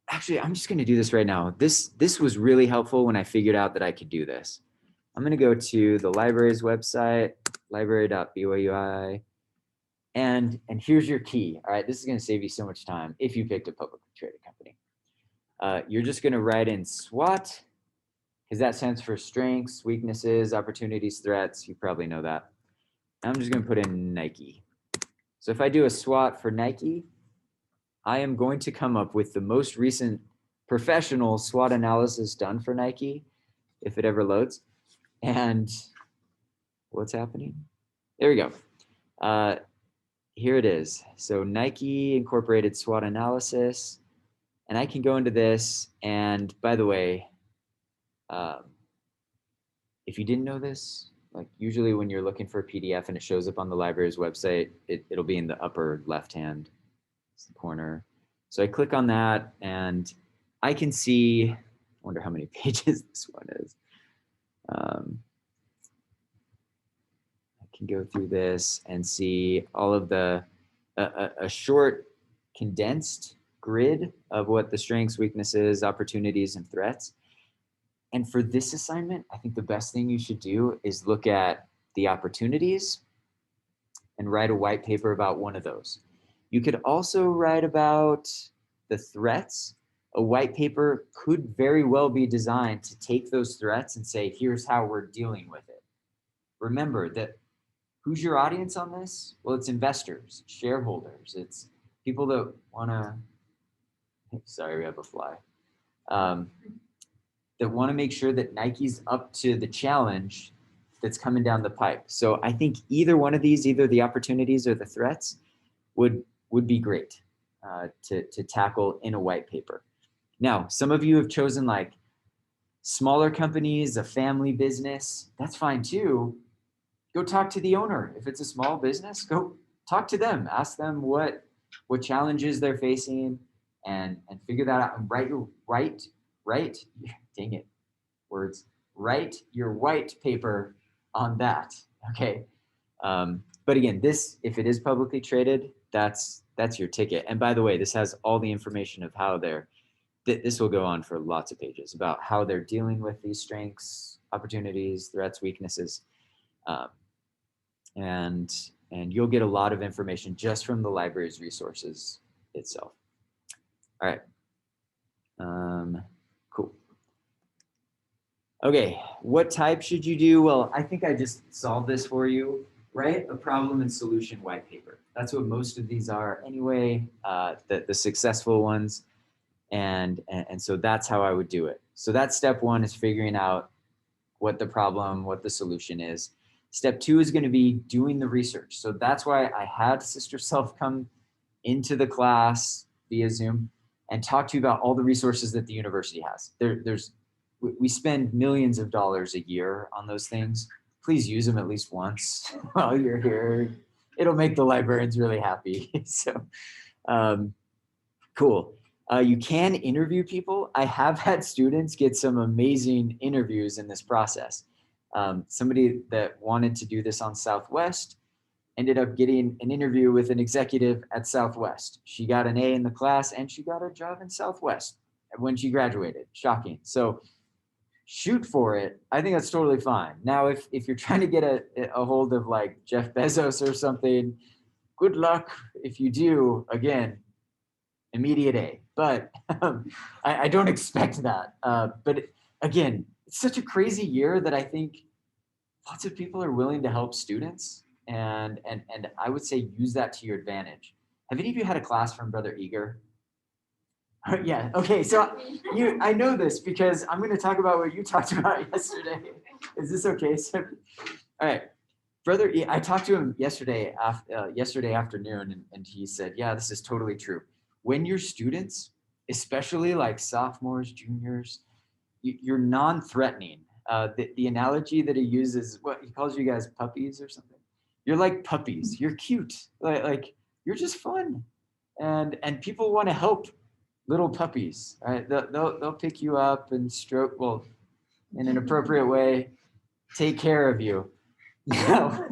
Actually, I'm just going to do this right now. This was really helpful when I figured out that I could do this. I'm going to go to the library's website, library.byu. And here's your key. All right, this is going to save you so much time if you picked a publicly traded company. You're just going to write in SWOT, because that stands for strengths, weaknesses, opportunities, threats. You probably know that. I'm just going to put in Nike. So if I do a SWOT for Nike, I am going to come up with the most recent professional SWOT analysis done for Nike, if it ever loads. And what's happening? There we go. Here it is. So Nike Incorporated SWOT analysis. And I can go into this. And by the way, if you didn't know this, like usually when you're looking for a PDF and it shows up on the library's website, it'll be in the upper left-hand corner. So I click on that and I can see, I wonder how many pages this one is. I can go through this and see all of the, a short condensed grid of what the strengths, weaknesses, opportunities, and threats. And for this assignment, I think the best thing you should do is look at the opportunities and write a white paper about one of those. You could also write about the threats. A white paper could very well be designed to take those threats and say, here's how we're dealing with it. Remember that who's your audience on this? Well, it's investors, shareholders. It's people that want to, sorry, we have a fly, that want to make sure that Nike's up to the challenge that's coming down the pipe. So I think either one of these, either the opportunities or the threats, would be great to tackle in a white paper. Now, some of you have chosen like smaller companies, a family business. That's fine too. Go talk to the owner. If it's a small business, go talk to them. Ask them what challenges they're facing and figure that out and write, dang it, words. Write your white paper on that, okay? But again, this, if it is publicly traded, that's your ticket. And by the way, this has all the information of how this will go on for lots of pages about how they're dealing with these strengths, opportunities, threats, weaknesses. And you'll get a lot of information just from the library's resources itself. All right. Cool. Okay, what type should you do? Well, I think I just solved this for you. Write a problem and solution white paper. That's what most of these are anyway, the successful ones. And so that's how I would do it. So that's step one, is figuring out what the problem, what the solution is. Step two is going to be doing the research. So that's why I had Sister Self come into the class via Zoom and talk to you about all the resources that the university has. We spend millions of dollars a year on those things. Please use them at least once while you're here. It'll make the librarians really happy. So cool. You can interview people. I have had students get some amazing interviews in this process. Somebody that wanted to do this on Southwest ended up getting an interview with an executive at Southwest. She got an A in the class and she got a job in Southwest when she graduated. Shocking. So shoot for it. I think that's totally fine. Now, if you're trying to get a hold of like Jeff Bezos or something, good luck. If you do, again, immediate A. But I don't expect that. But again, it's such a crazy year that I think lots of people are willing to help students. And I would say use that to your advantage. Have any of you had a class from Brother Eager? Yeah, okay, so I know this because I'm going to talk about what you talked about yesterday. Is this okay? So, all right, Brother I talked to him yesterday afternoon, and he said, yeah, this is totally true. When your students, especially like sophomores, juniors, you're non-threatening. The analogy that he uses, what he calls you guys puppies or something. You're like puppies. You're cute. Like you're just fun, and people want to help little puppies. Right? They'll pick you up and stroke, well, in an appropriate way, take care of you. Now,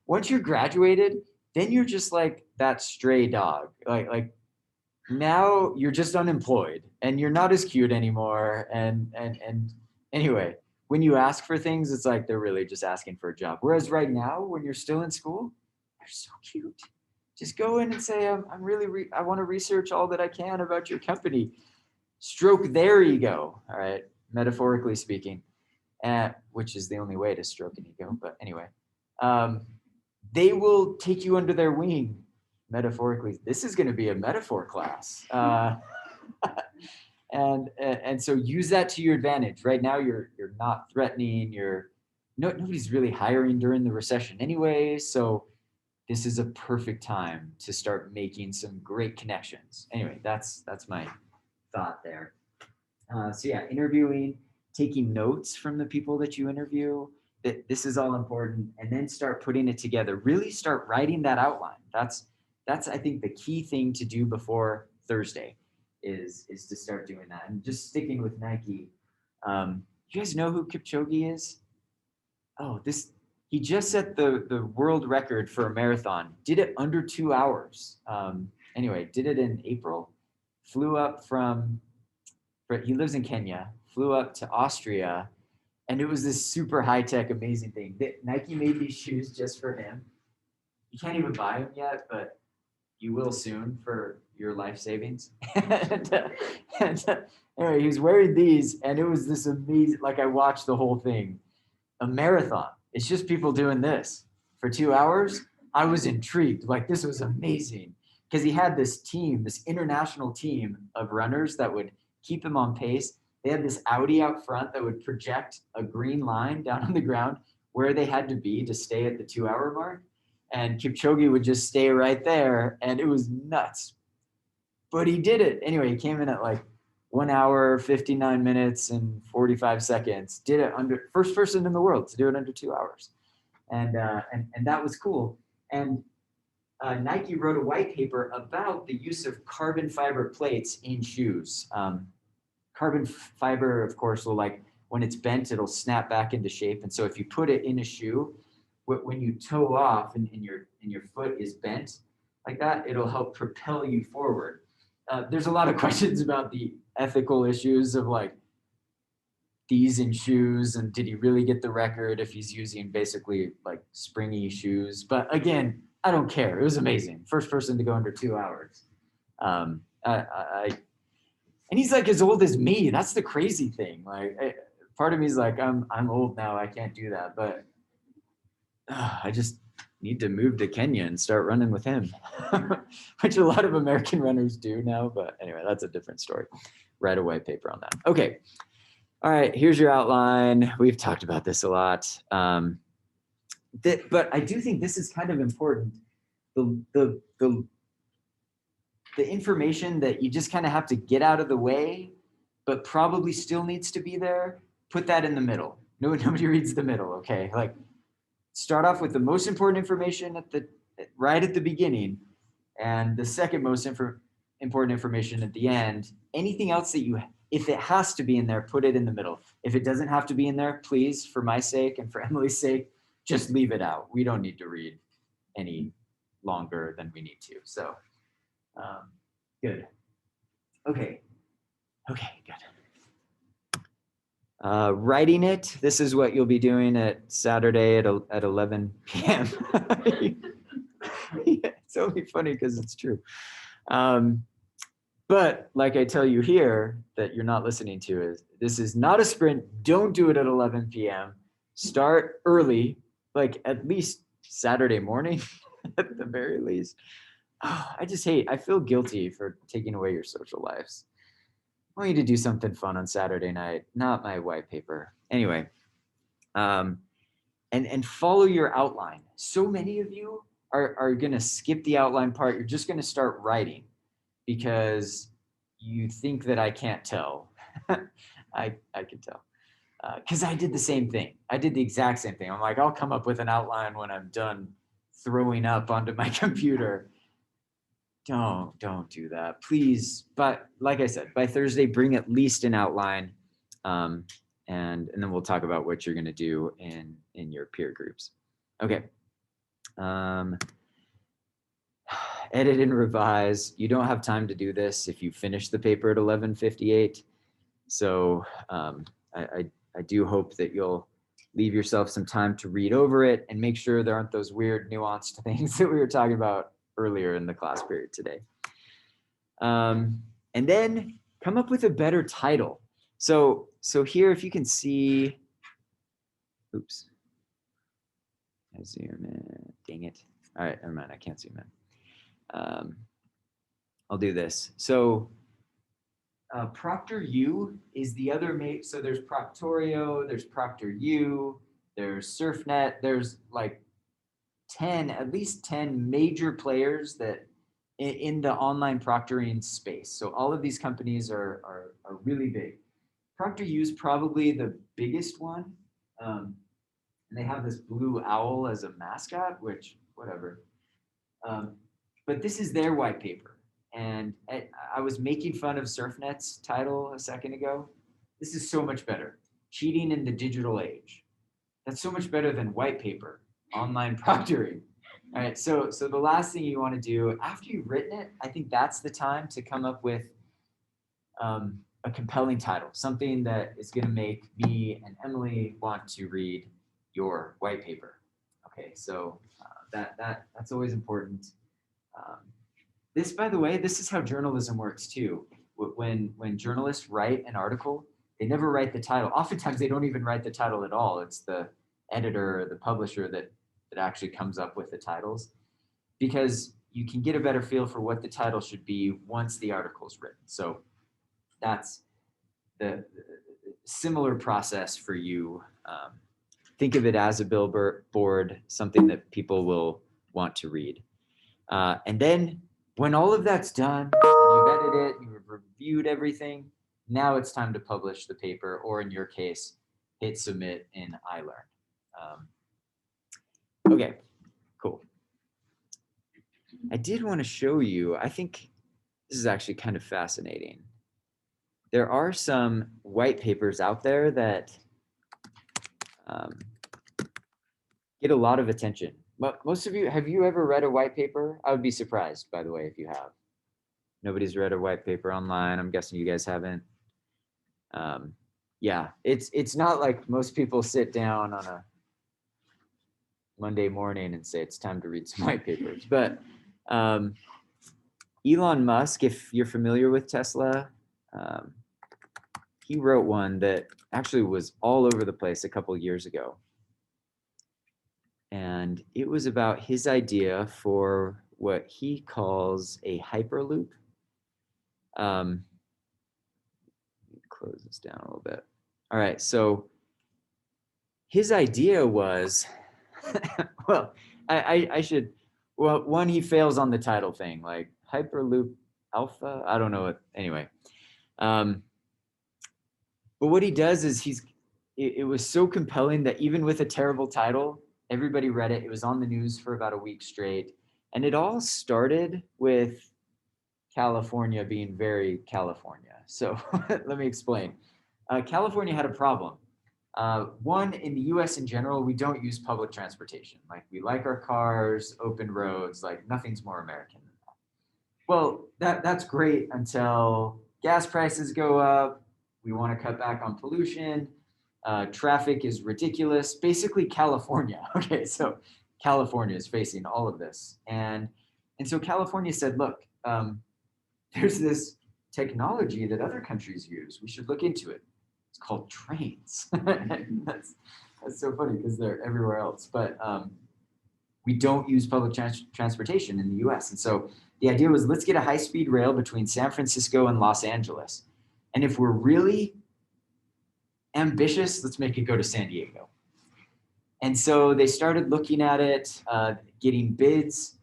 once you're graduated, then you're just like that stray dog. Like now you're just unemployed and you're not as cute anymore. And anyway, when you ask for things, it's like they're really just asking for a job. Whereas right now, when you're still in school, you're so cute. Just go in and say, I want to research all that I can about your company. Stroke their ego, all right, metaphorically speaking, which is the only way to stroke an ego. But anyway, they will take you under their wing, metaphorically. This is going to be a metaphor class. And so use that to your advantage. Right now, you're not threatening. Nobody's really hiring during the recession anyway. So this is a perfect time to start making some great connections. Anyway, that's my thought there. So yeah, interviewing, taking notes from the people that you interview. This is all important, and then start putting it together. Really start writing that outline. That's I think the key thing to do before Thursday is to start doing that. And just sticking with Nike, you guys know who Kipchoge is? Oh, he just set the world record for a marathon. Did it under 2 hours. Anyway, did it in April. Flew up he lives in Kenya. Flew up to Austria. And it was this super high-tech, amazing thing. Nike made these shoes just for him. You can't even buy them yet, but you will soon for your life savings. Anyway, he was wearing these, and it was this amazing, like I watched the whole thing. A marathon. It's just people doing this for 2 hours. I was intrigued. Like, this was amazing. Because he had this team, this international team of runners that would keep him on pace. They had this Audi out front that would project a green line down on the ground where they had to be to stay at the 2 hour mark. And Kipchoge would just stay right there. And it was nuts. But he did it. Anyway, he came in at like 1 hour, 59 minutes and 45 seconds. Did it first person in the world to do it under 2 hours. And that was cool. And Nike wrote a white paper about the use of carbon fiber plates in shoes. Carbon fiber, of course, will, like, when it's bent, it'll snap back into shape. And so if you put it in a shoe, when you toe off and your foot is bent like that, it'll help propel you forward. There's a lot of questions about the ethical issues of like these in shoes, and did he really get the record if he's using basically like springy shoes? But again, I don't care. It was amazing. First person to go under 2 hours. And he's like as old as me. That's the crazy thing. Like, part of me is like, I'm old now. I can't do that. But I just need to move to Kenya and start running with him, which a lot of American runners do now. But anyway, that's a different story. Write a white paper on that. Okay. All right. Here's your outline. We've talked about this a lot. But I do think this is kind of important. The information that you just kind of have to get out of the way, but probably still needs to be there, put that in the middle. Nobody reads the middle, okay? Like, start off with the most important information right at the beginning, and the second most important information at the end. Anything else that if it has to be in there, put it in the middle. If it doesn't have to be in there, please, for my sake and for Emily's sake, just leave it out. We don't need to read any longer than we need to. So, good. Okay, good. Writing it. This is what you'll be doing at Saturday at 11 p.m. It's only funny because it's true. But like I tell you here that you're not listening to, this is not a sprint. Don't do it at 11 p.m. Start early, like at least Saturday morning at the very least. Oh, I feel guilty for taking away your social lives. I want you to do something fun on Saturday night, not my white paper. Anyway, and follow your outline. So many of you are going to skip the outline part. You're just going to start writing because you think that I can't tell. I could tell. Because I did the same thing. I did the exact same thing. I'm like, I'll come up with an outline when I'm done throwing up onto my computer. Don't do that, please. But like I said, by Thursday, bring at least an outline, and then we'll talk about what you're going to do in your peer groups. Okay. Edit and revise. You don't have time to do this if you finish the paper at 11:58. So I do hope that you'll leave yourself some time to read over it and make sure there aren't those weird nuanced things that we were talking about earlier in the class period today. And then come up with a better title. So here, if you can see, oops, I zoom in, dang it. All right, never mind, I can't zoom in. I'll do this. So ProctorU is the other mate. So there's Proctorio, there's ProctorU, there's SurfNet. There's like at least 10 major players that in the online proctoring space. So all of these companies are really big. ProctorU is probably the biggest one. And they have this blue owl as a mascot, which whatever. But this is their white paper. And I was making fun of SurfNet's title a second ago. This is so much better. Cheating in the digital age. That's so much better than white paper, online proctoring. All right, so the last thing you want to do after you've written it, I think that's the time to come up with a compelling title, something that is going to make me and Emily want to read your white paper. Okay, so that's always important. This, by the way, this is how journalism works too. When journalists write an article, they never write the title. Oftentimes they don't even write the title at all. It's the editor or the publisher that actually comes up with the titles, because you can get a better feel for what the title should be once the article's written. So that's the similar process for you. Think of it as a billboard, something that people will want to read. And then when all of that's done, and you've edited it, you've reviewed everything, now it's time to publish the paper, or in your case, hit submit in iLearn. Okay, cool. I did want to show you, I think this is actually kind of fascinating. There are some white papers out there that get a lot of attention. Most of you, have you ever read a white paper? I would be surprised, by the way, if you have. Nobody's read a white paper online. I'm guessing you guys haven't. Yeah, it's not like most people sit down on a Monday morning and say it's time to read some white papers. But Elon Musk, if you're familiar with Tesla, he wrote one that actually was all over the place a couple years ago. And it was about his idea for what he calls a hyperloop. Close this down a little bit. All right, so his idea was, well, I should, well, one, he fails on the title thing, like Hyperloop Alpha, I don't know what, anyway. But what he does is it was so compelling that even with a terrible title, everybody read it. It was on the news for about a week straight. And it all started with California being very California. So let me explain. California had a problem. One, in the US in general, we don't use public transportation. Like, we like our cars, open roads, like nothing's more American than that. Well, that's great until gas prices go up. We want to cut back on pollution. Traffic is ridiculous. Basically California. Okay, so California is facing all of this. And so California said, look, there's this technology that other countries use. We should look into it. It's called trains. That's so funny because they're everywhere else. But we don't use public transportation in the US. And so the idea was, let's get a high-speed rail between San Francisco and Los Angeles. And if we're really ambitious, let's make it go to San Diego. And so they started looking at it, getting bids.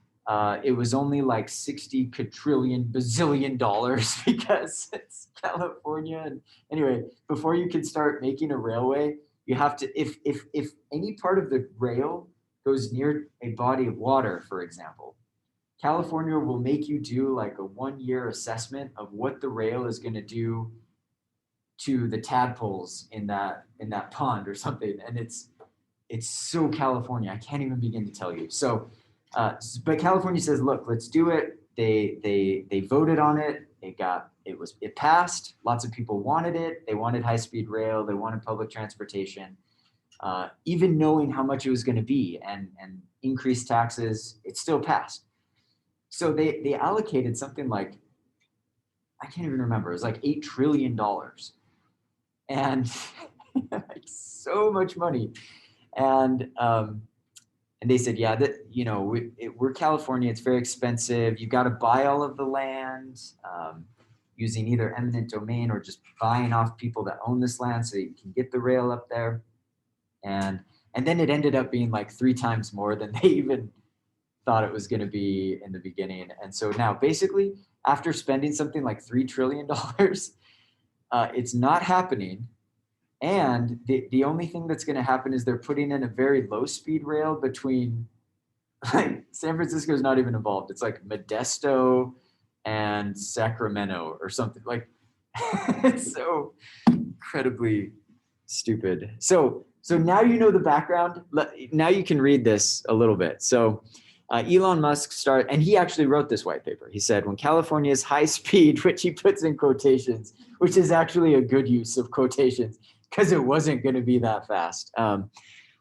It was only like 60 quadrillion bazillion dollars because it's California. And anyway, before you can start making a railway, you have to, if any part of the rail goes near a body of water, for example, California will make you do like a 1-year assessment of what the rail is going to do to the tadpoles in that pond or something. And it's so California. I can't even begin to tell you. So, but California says, look, let's do it. They voted on it. It passed. Lots of people wanted it. They wanted high-speed rail. They wanted public transportation. Even knowing how much it was going to be and increased taxes, it still passed. So they allocated something like, I can't even remember. It was like $8 trillion, and like so much money. And they said, yeah, that we're California. It's very expensive. You got to buy all of the land using either eminent domain or just buying off people that own this land so you can get the rail up there. And then it ended up being like 3 times more than they even thought it was going to be in the beginning. And so now basically after spending something like $3 trillion, it's not happening. And the only thing that's going to happen is they're putting in a very low speed rail between, like, San Francisco is not even involved. It's like Modesto and Sacramento or something. Like, it's so incredibly stupid. So now you know the background. Now you can read this a little bit. So Elon Musk and he actually wrote this white paper. He said, when California's high speed, which he puts in quotations, which is actually a good use of quotations because it wasn't going to be that fast.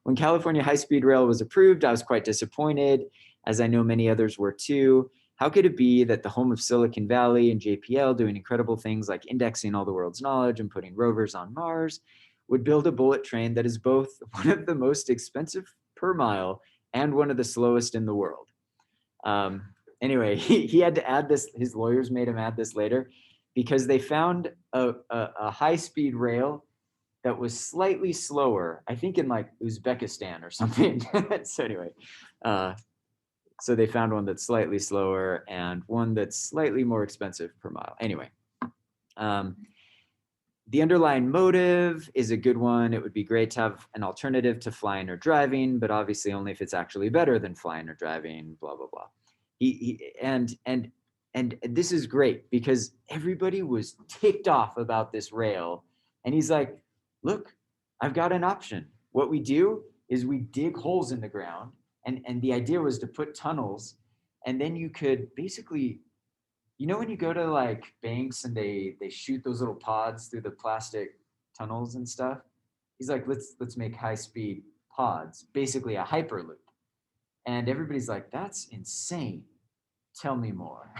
When California high-speed rail was approved, I was quite disappointed, as I know many others were too. How could it be that the home of Silicon Valley and JPL, doing incredible things like indexing all the world's knowledge and putting rovers on Mars, would build a bullet train that is both one of the most expensive per mile and one of the slowest in the world? Anyway, he had to add this. His lawyers made him add this later because they found a high-speed rail that was slightly slower, I think in like Uzbekistan or something. So anyway, so they found one that's slightly slower and one that's slightly more expensive per mile. Anyway, the underlying motive is a good one. It would be great to have an alternative to flying or driving, but obviously only if it's actually better than flying or driving, blah, blah, blah. And this is great because everybody was ticked off about this rail. And he's like, look, I've got an option. What we do is we dig holes in the ground. And the idea was to put tunnels. And then you could basically, when you go to like banks and they shoot those little pods through the plastic tunnels and stuff, he's like, let's make high speed pods, basically a hyperloop. And everybody's like, that's insane. Tell me more.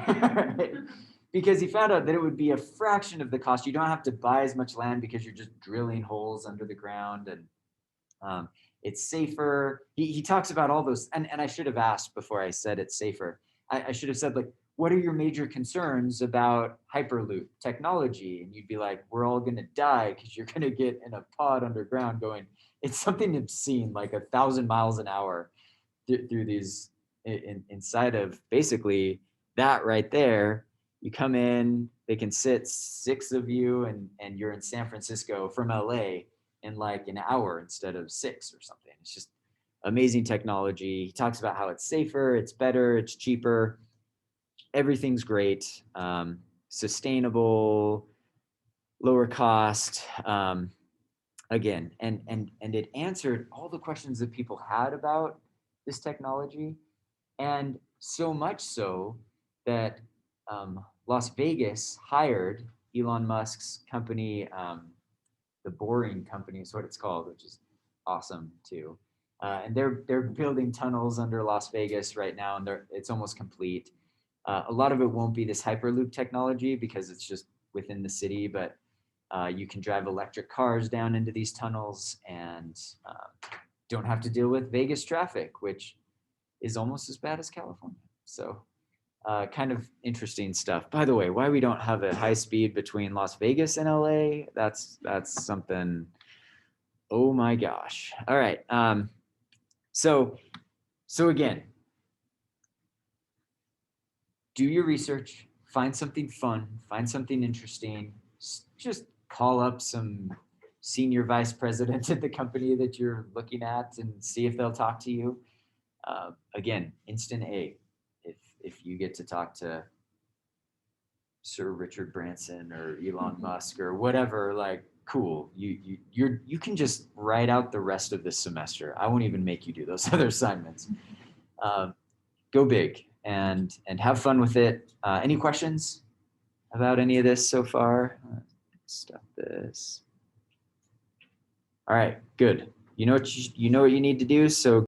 Because he found out that it would be a fraction of the cost. You don't have to buy as much land because you're just drilling holes under the ground, and it's safer. He talks about all those, and I should have asked before I said it's safer. I should have said, like, what are your major concerns about Hyperloop technology? And you'd be like, we're all going to die because you're going to get in a pod underground going, it's something obscene, like 1,000 miles an hour through these, inside of basically that right there. You come in, they can sit 6 of you, and you're in San Francisco from LA in like an hour instead of 6 or something. It's just amazing technology. He talks about how it's safer, it's better, it's cheaper. Everything's great, sustainable, lower cost. Again, and it answered all the questions that people had about this technology. And so much so that Las Vegas hired Elon Musk's company, the Boring Company is what it's called, which is awesome too. And they're building tunnels under Las Vegas right now, and it's almost complete. A lot of it won't be this Hyperloop technology because it's just within the city, but you can drive electric cars down into these tunnels and don't have to deal with Vegas traffic, which is almost as bad as California. So kind of interesting stuff. By the way, why we don't have a high speed between Las Vegas and LA, that's something, oh my gosh. All right. So again, do your research, find something fun, find something interesting, just call up some senior vice president at the company that you're looking at and see if they'll talk to you. Again, instant A, if you get to talk to Sir Richard Branson or Elon Musk or whatever, like, cool. You can just write out the rest of this semester. I won't even make you do those other assignments. Go big and have fun with it. Any questions about any of this so far? Stop this. All right, good. You know what you need to do. So